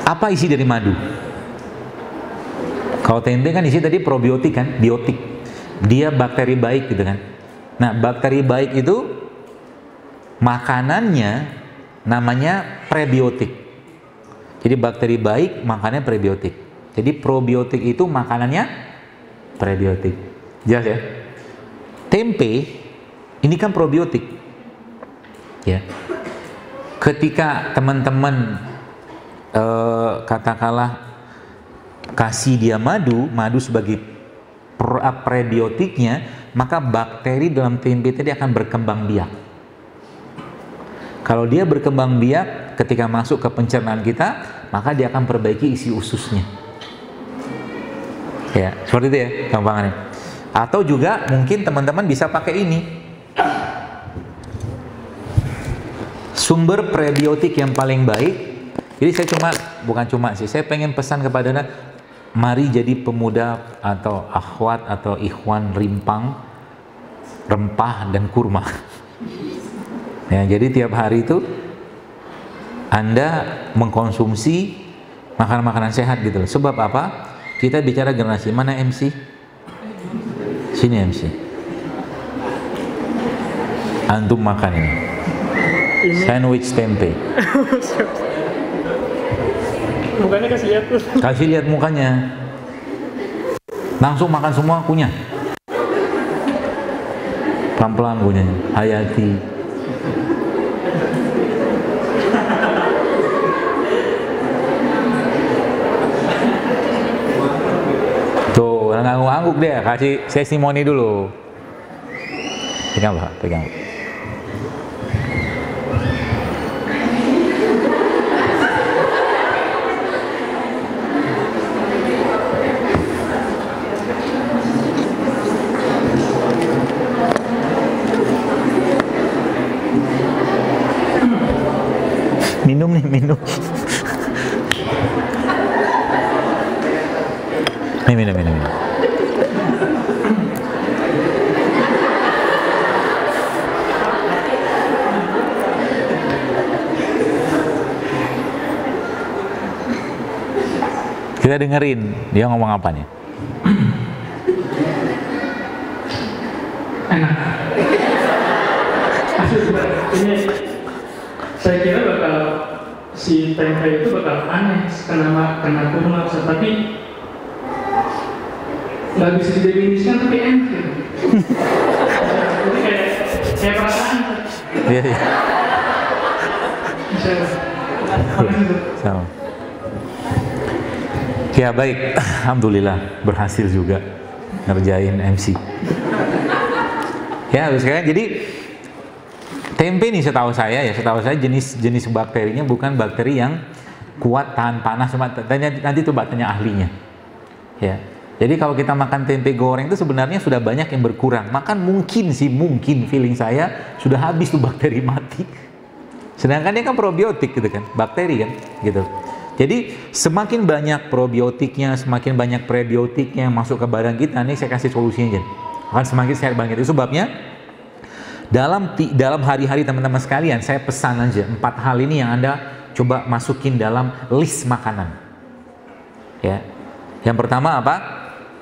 Apa isi dari madu? Kalau tempe kan isi tadi probiotik kan, biotik. Dia bakteri baik gitu kan. Nah, bakteri baik itu makanannya namanya prebiotik. Jadi bakteri baik makannya prebiotik. Jadi probiotik itu makanannya prebiotik. Jelas ya? Tempe ini kan probiotik. Ya. Ketika teman-teman katakanlah kasih dia madu sebagai prebiotiknya, maka bakteri dalam tempe tadi akan berkembang biak. Kalau dia berkembang biak ketika masuk ke pencernaan kita, maka dia akan perbaiki isi ususnya. Ya, seperti itu ya gampangannya. Atau juga mungkin teman-teman bisa pakai ini. Sumber prebiotik yang paling baik. Jadi saya saya pengen pesan kepada Anda, mari jadi pemuda atau akhwat atau ikhwan rimpang, rempah dan kurma. Ya, jadi tiap hari itu Anda mengkonsumsi makanan-makanan sehat gitu loh. Sebab apa? Kita bicara generasi. Mana MC? Sini MC. Antum makan ini. Sandwich tempe. Mukanya kasih lihat tuh. Kasih lihat mukanya. Langsung makan semua, kunyah. Pelan-pelan kunyahnya. Hayati. Tuh, ngangguk-ngangguk dia. Kasih testimoni dulu. Pegang Pak, pegang. Minum nih, minum. Minum. Kita dengerin dia ngomong apa nih. Enak. Ini saya kira bakal si tempe itu bakal aneh kena kurma, tapi nggak bisa didefinisikan, tapi enak gitu. Jadi kayak perasaan. Iya. Sama. Ya baik, alhamdulillah berhasil juga ngerjain MC. Ya sekarang jadi tempe nih setahu saya jenis bakterinya bukan bakteri yang kuat tahan panas. Nanti coba tanya ahlinya. Ya. Jadi kalau kita makan tempe goreng itu sebenarnya sudah banyak yang berkurang. Mungkin feeling saya sudah habis tuh bakteri mati. Sedangkan dia kan probiotik gitu kan, bakteri kan, gitu. Jadi semakin banyak probiotiknya, semakin banyak prebiotiknya yang masuk ke badan kita, nih saya kasih solusinya aja. Akan semakin sehat banget. Itu sebabnya dalam hari-hari teman-teman sekalian, saya pesan aja 4 hal ini yang Anda coba masukin dalam list makanan. Ya. Yang pertama apa?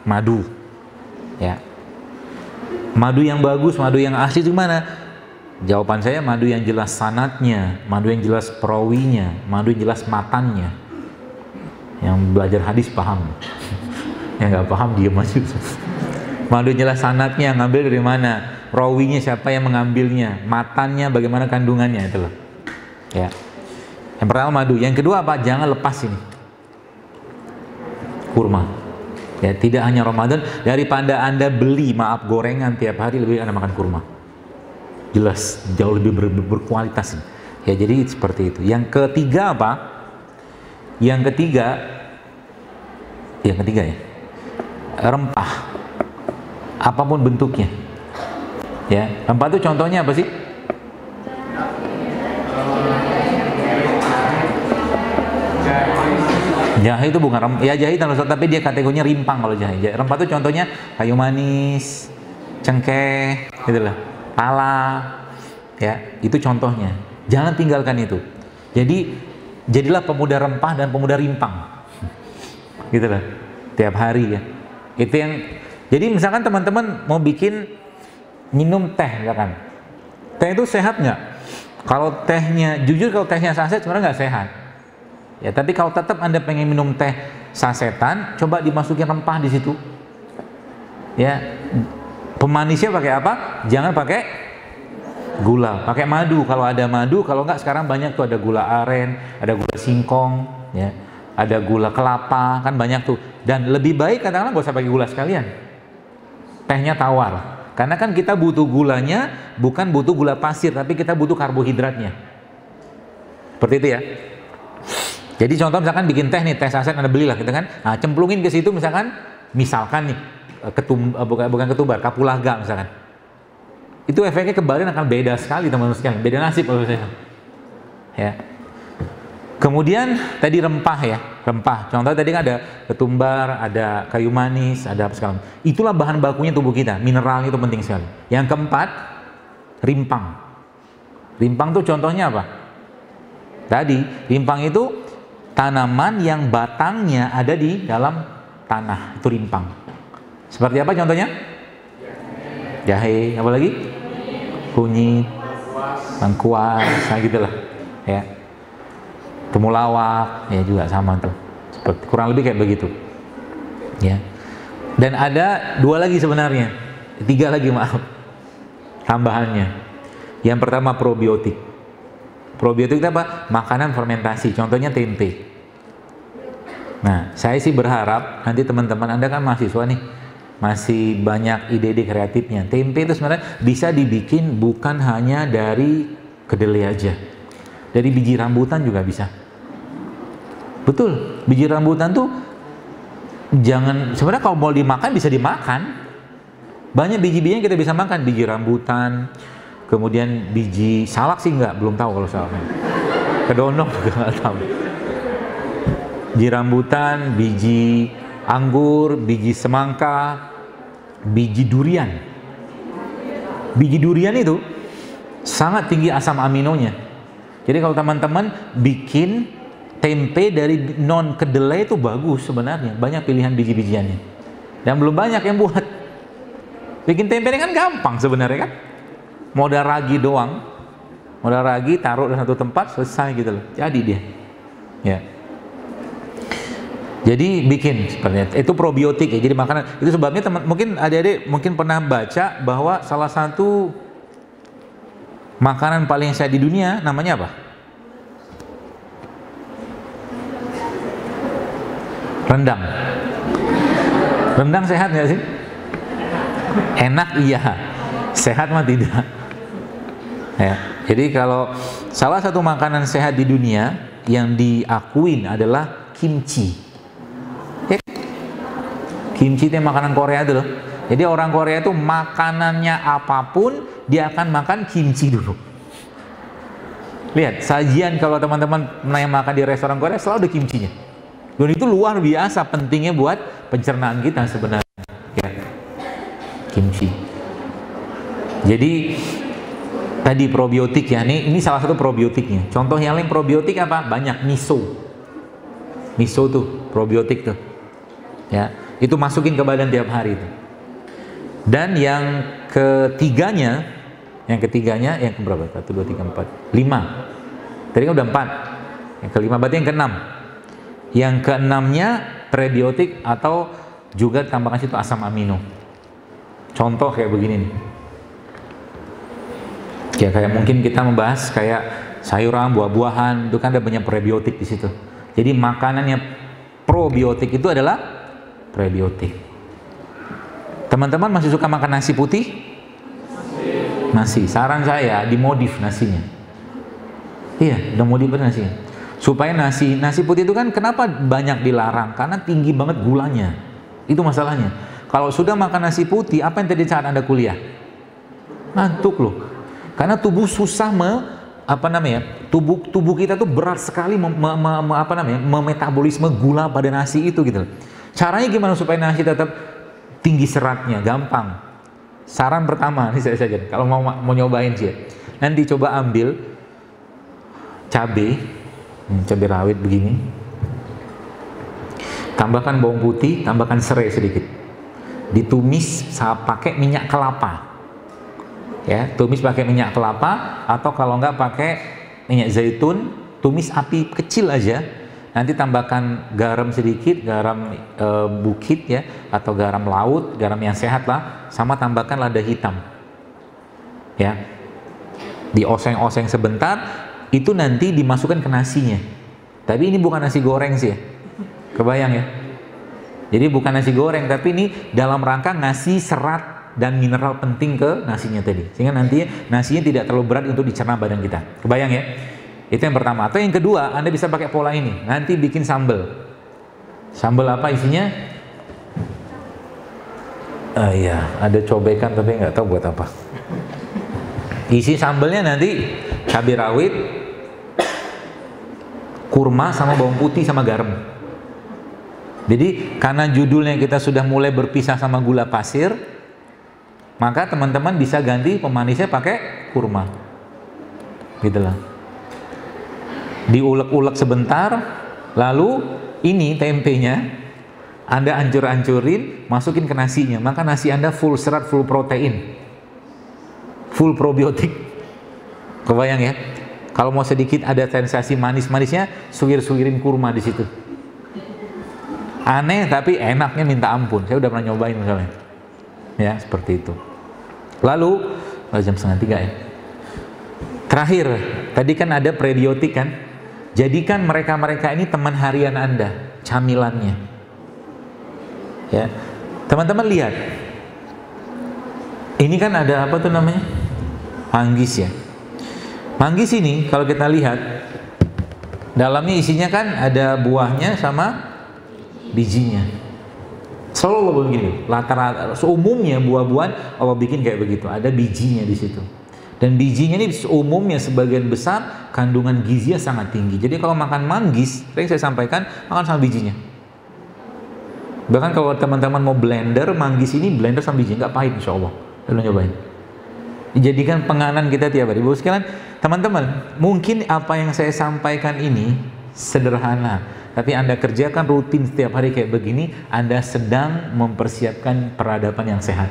Madu. Ya. Madu yang bagus, madu yang asli itu mana? Jawaban saya madu yang jelas sanatnya, madu yang jelas perawinya, madu yang jelas matannya. Yang belajar hadis paham. Yang nggak paham diam aja. Madu yang jelas sanatnya, ngambil dari mana? Rawinya siapa yang mengambilnya? Matannya bagaimana kandungannya itu loh. Ya. Yang pertama madu, yang kedua apa? Jangan lepas ini. Kurma. Ya, tidak hanya Ramadan, daripada Anda beli gorengan tiap hari, lebih Anda makan kurma. Jelas jauh lebih berkualitas. Ya, jadi seperti itu. Yang ketiga apa? Yang ketiga ya. Rempah. Apapun bentuknya. Ya, rempah itu contohnya apa sih? Jahe itu bukan rempah. Ya jahe tapi dia kategorinya rimpang kalau jahe. Rempah itu contohnya kayu manis, cengkeh, gitu lah. Pala, ya itu contohnya. Jangan tinggalkan itu. Jadi jadilah pemuda rempah dan pemuda rimpang. Gitu lah. Tiap hari ya. Itu yang, jadi misalkan teman-teman mau bikin minum teh misalkan. Teh itu sehat nggak? Kalau tehnya, jujur kalau tehnya saset sebenarnya nggak sehat. Ya, tapi kalau tetap Anda pengen minum teh sasetan, coba dimasukin rempah di situ. Ya, pemanisnya pakai apa? Jangan pakai gula, pakai madu. Kalau ada madu, kalau nggak sekarang banyak tuh, ada gula aren, ada gula singkong, ya, ada gula kelapa, kan banyak tuh. Dan lebih baik katakanlah nggak usah pakai gula sekalian. Tehnya tawar. Karena kan kita butuh gulanya, bukan butuh gula pasir, tapi kita butuh karbohidratnya. Seperti itu ya. Jadi contoh misalkan bikin teh nih, teh saset Anda belilah gitu kan. Nah, cemplungin ke situ misalkan nih bukan ketumbar, kapulaga misalkan. Itu efeknya ke badan akan beda sekali teman-teman sekalian. Beda nasib kalau saya. Ya. Kemudian tadi rempah ya, rempah. Contohnya tadi kan ada ketumbar, ada kayu manis, ada apa segala. Itulah bahan bakunya tubuh kita. Mineralnya itu penting sekali. Yang keempat, rimpang. Rimpang tuh contohnya apa? Tadi, rimpang itu tanaman yang batangnya ada di dalam tanah. Itu rimpang. Seperti apa contohnya? Jahe, apa lagi? Kunyit, lengkuas, nah gitulah. Ya. Temulawak, ya juga sama tuh. Seperti kurang lebih kayak begitu. Ya. Dan ada dua lagi sebenarnya. Tiga lagi maaf. Tambahannya. Yang pertama probiotik. Probiotik itu apa? Makanan fermentasi. Contohnya tempe. Nah, saya sih berharap nanti teman-teman Anda kan mahasiswa nih, masih banyak ide-ide kreatifnya. Tempe itu sebenarnya bisa dibikin bukan hanya dari kedelai aja. Dari biji rambutan juga bisa. Betul, biji rambutan tuh jangan, sebenarnya kalau mau dimakan bisa dimakan. Banyak biji-biji yang kita bisa makan, biji rambutan, kemudian biji salak sih belum tahu kalau salaknya. Kedonong juga nggak tahu. Biji rambutan, biji anggur, biji semangka, biji durian. Biji durian itu sangat tinggi asam aminonya. Jadi kalau teman-teman bikin tempe dari non kedelai itu bagus sebenarnya, banyak pilihan biji-bijiannya. Dan belum banyak yang buat. Bikin tempe ini kan gampang sebenarnya kan. Modal ragi doang. Modal ragi taruh di satu tempat selesai gitu loh. Jadi dia. Ya. Jadi bikin sebenarnya itu probiotik ya. Jadi makanan itu sebabnya mungkin adik-adik mungkin pernah baca bahwa salah satu makanan paling sehat di dunia namanya apa? Rendang. Rendang sehat nggak sih? Enak iya, sehat mah tidak. Ya. Jadi kalau salah satu makanan sehat di dunia yang diakuin adalah kimchi. Ya. Kimchi itu makanan Korea itu loh. Jadi orang Korea itu makanannya apapun dia akan makan kimchi dulu. Lihat sajian kalau teman-teman pernah makan di restoran Korea selalu ada kimchinya. Dan itu luar biasa pentingnya buat pencernaan kita sebenarnya. Ya. Kimchi. Jadi tadi probiotik ya, ini salah satu probiotiknya. Contoh yang lain probiotik apa? Banyak, miso. Miso tuh probiotik tuh. Ya, itu masukin ke badan tiap hari tuh. Dan yang ketiganya yang keberapa? 1, 2, 3, 4, 5. Tadi kan udah 4. Yang kelima berarti yang keenam. Yang keenamnya prebiotik atau juga tambahkan situ asam amino. Contoh kayak begini nih. Ya kayak mungkin kita membahas kayak sayuran, buah-buahan, itu kan ada banyak prebiotik di situ. Jadi makanannya probiotik itu adalah prebiotik. Teman-teman masih suka makan nasi putih? Masih. Saran saya dimodif nasinya. Iya, udah modif nasinya. Supaya nasi putih itu kan kenapa banyak dilarang? Karena tinggi banget gulanya. Itu masalahnya. Kalau sudah makan nasi putih, apa yang terjadi saat Anda kuliah? Ngantuk loh. Karena tubuh susah tubuh kita tuh berat sekali memetabolisme gula pada nasi itu gitu. Caranya gimana supaya nasi tetap tinggi seratnya? Gampang. Saran pertama, ini saya saja. Kalau mau nyobain sih, nanti coba ambil cabai, cabai rawit begini. Tambahkan bawang putih, tambahkan serai sedikit. Ditumis pakai minyak kelapa. Ya, tumis pakai minyak kelapa atau kalau enggak pakai minyak zaitun, tumis api kecil aja. Nanti tambahkan garam sedikit, garam bukit ya, atau garam laut, garam yang sehat lah, sama tambahkan lada hitam. Ya. Dioseng-oseng sebentar, itu nanti dimasukkan ke nasinya. Tapi ini bukan nasi goreng sih ya. Kebayang ya? Jadi bukan nasi goreng, tapi ini dalam rangka ngasih serat dan mineral penting ke nasinya tadi. Sehingga nanti nasinya tidak terlalu berat untuk dicerna badan kita. Kebayang ya? Itu yang pertama. Atau yang kedua, Anda bisa pakai pola ini. Nanti bikin sambal. Sambal apa isinya? Iya, ada cobekan tapi nggak tahu buat apa. Isi sambalnya nanti cabai rawit, kurma sama bawang putih sama garam. Jadi karena judulnya kita sudah mulai berpisah sama gula pasir, maka teman-teman bisa ganti pemanisnya pakai kurma. Gitulah. Diulek-ulek sebentar, lalu ini tempenya Anda hancur-hancurin, masukin ke nasinya, maka nasi Anda full serat, full protein, full probiotik. Kebayang ya? Kalau mau sedikit ada sensasi manis-manisnya, suwir-suwirin kurma di situ. Aneh tapi enaknya minta ampun. Saya udah pernah nyobain misalnya. Ya, seperti itu. Lalu jam 2:30 ya. Terakhir, tadi kan ada prebiotik kan? Jadikan mereka-mereka ini teman harian Anda, camilannya. Ya. Teman-teman lihat. Ini kan ada apa tuh namanya? Manggis ya. Manggis ini kalau kita lihat dalamnya isinya kan ada buahnya sama bijinya. Selalu Allah begini. Rata-rata umumnya buah-buahan Allah bikin kayak begitu. Ada bijinya di situ. Dan bijinya ini umumnya sebagian besar kandungan gizinya sangat tinggi. Jadi kalau makan manggis, sering saya sampaikan, makan sama bijinya. Bahkan kalau teman-teman mau blender manggis ini, blender sama bijinya, nggak pahit insya Allah. Lalu nyobain. Dijadikan penganan kita tiap hari. Ibu sekalian, teman-teman, mungkin apa yang saya sampaikan ini sederhana, tapi Anda kerjakan rutin setiap hari kayak begini, Anda sedang mempersiapkan peradaban yang sehat.